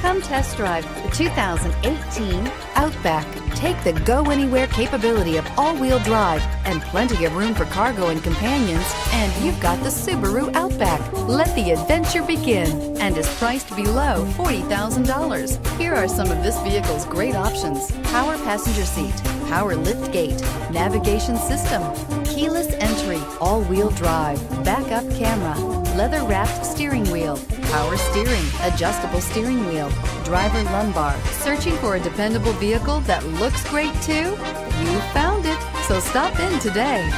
Come test drive the 2018 Outback. Take the go-anywhere capability of all-wheel drive and plenty of room for cargo and companions, and you've got the Subaru Outback. Let the adventure begin, and is priced below $40,000. Here are some of this vehicle's great options: power passenger seat, power lift gate, navigation system, keyless entry, all-wheel drive, backup camera, leather-wrapped steering wheel, power steering, adjustable steering wheel, driver lumbar. Searching for a dependable vehicle that looks great too? You found it, so stop in today.